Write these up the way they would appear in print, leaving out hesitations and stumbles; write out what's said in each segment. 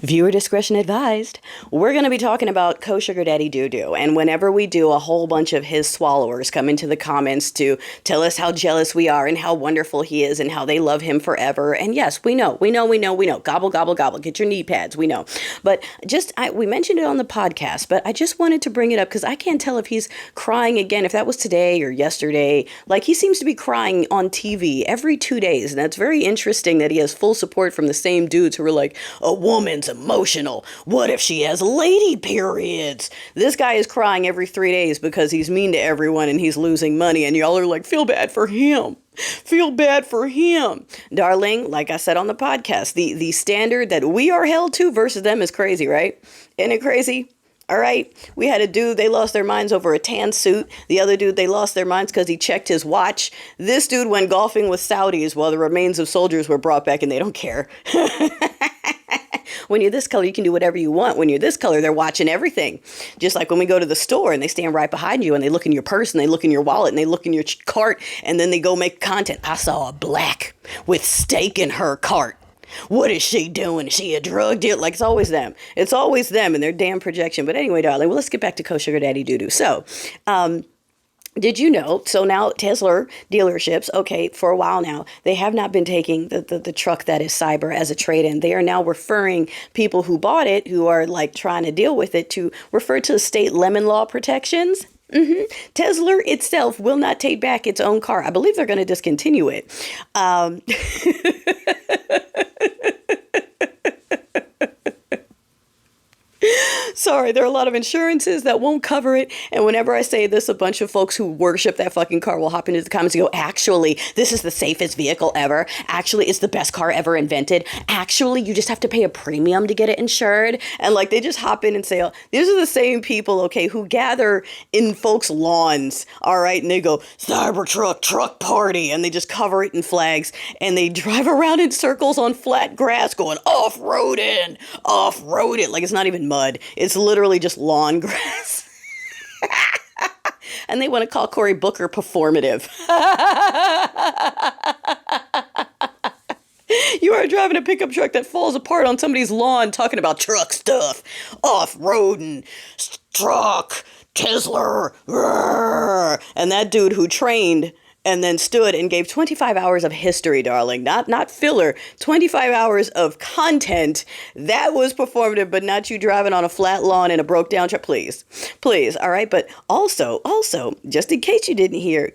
Viewer discretion advised. We're going to be talking about Sugardaddy doo-doo, and whenever we do, a whole bunch of his swallowers come into the comments to tell us how jealous we are and how wonderful he is and how they love him forever. And yes, we know. Gobble, gobble, gobble. Get your knee pads. We know. But we mentioned it on the podcast, but I just wanted to bring it up because I can't tell if he's crying again, if that was today or yesterday. Like, he seems to be crying on TV every 2 days, and that's very interesting that he has full support from the same dudes who are like, a woman's emotional. What if she has lady periods? This guy is crying every 3 days because he's mean to everyone and he's losing money, and y'all are like, feel bad for him. Feel bad for him. Darling, like I said on the podcast, the standard that we are held to versus them is crazy, right? Isn't it crazy? All right. We had a dude, they lost their minds over a tan suit. The other dude, they lost their minds because he checked his watch. This dude went golfing with Saudis while the remains of soldiers were brought back and they don't care. When you're this color, you can do whatever you want. When you're this color, they're watching everything. Just like when we go to the store and they stand right behind you and they look in your purse and they look in your wallet and they look in your cart and then they go make content. I saw a black with steak in her cart. What is she doing? Is she a drug dealer? Like, it's always them. It's always them and their damn projection. But anyway, darling, well, let's get back to Sugardaddy doo-doo. So, did you know, so now Tezlur dealerships, okay, for a while now, they have not been taking the truck that is cyber as a trade-in. They are now referring people who bought it, who are like trying to deal with it, to refer to state lemon law protections. Tezlur itself will not take back its own car. I believe they're going to discontinue it. Sorry, there are a lot of insurances that won't cover it. And whenever I say this, a bunch of folks who worship that fucking car will hop into the comments and go, actually, this is the safest vehicle ever. Actually, it's the best car ever invented. Actually, you just have to pay a premium to get it insured. And like, they just hop in and say, oh, these are the same people, okay, who gather in folks' lawns. All right. And they go, Cybertruck truck party. And they just cover it in flags. And they drive around in circles on flat grass going off-roading. Like, it's not even mud. It's literally just lawn grass. And they want to call Cory Booker performative. You are driving a pickup truck that falls apart on somebody's lawn talking about truck stuff. Off-roading, truck, Tezlur. And that dude who trained and then stood and gave 25 hours of history, darling. Not filler. 25 hours of content. That was performative, but not you driving on a flat lawn in a broke down truck. Please. All right. But also, just in case you didn't hear,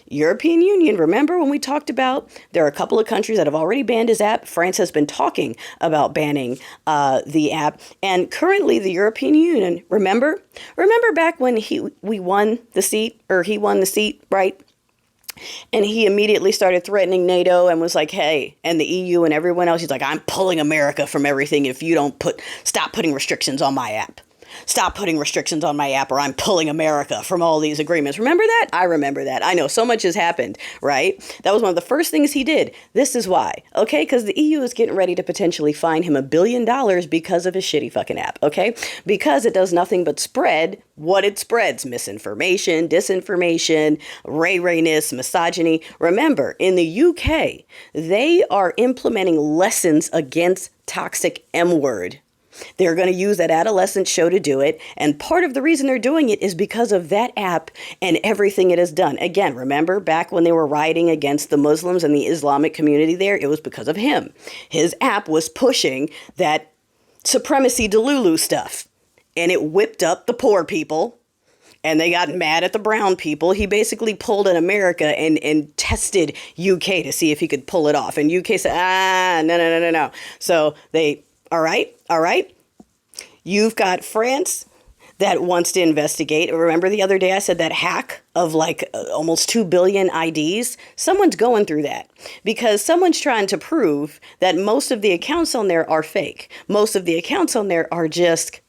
European Union, remember when we talked about there are a couple of countries that have already banned his app. France has been talking about banning the app. And currently the European Union, remember back when he won the seat, right? And he immediately started threatening NATO and was like, hey, and the EU and everyone else, he's like, I'm pulling America from everything if you don't stop putting restrictions on my app. Stop putting restrictions on my app or I'm pulling America from all these agreements. Remember that? I remember that. I know so much has happened, right? That was one of the first things he did. This is why, okay? Because the EU is getting ready to potentially fine him $1 billion because of his shitty fucking app, okay? Because it does nothing but spread what it spreads. Misinformation, disinformation, ray-rayness, misogyny. Remember, in the UK, they are implementing lessons against toxic M-word. They're going to use that adolescent show to do it. And part of the reason they're doing it is because of that app and everything it has done. Again, remember back when they were rioting against the Muslims and the Islamic community there, it was because of him. His app was pushing that supremacy Delulu stuff. And it whipped up the poor people. And they got mad at the brown people. He basically pulled an America and tested UK to see if he could pull it off. And UK said, no. So they... All right. You've got France that wants to investigate. Remember the other day I said that hack of like almost 2 billion IDs? Someone's going through that because someone's trying to prove that most of the accounts on there are fake. Most of the accounts on there are just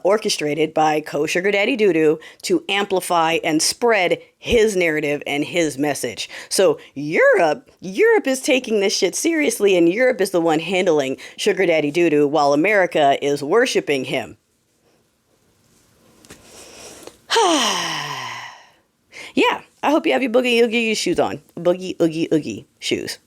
orchestrated by Sugardaddy doo-doo to amplify and spread his narrative and his message. So Europe is taking this shit seriously, and Europe is the one handling Sugardaddy doo-doo while America is worshiping him. Yeah, I hope you have your boogie oogie shoes on. Boogie oogie oogie shoes.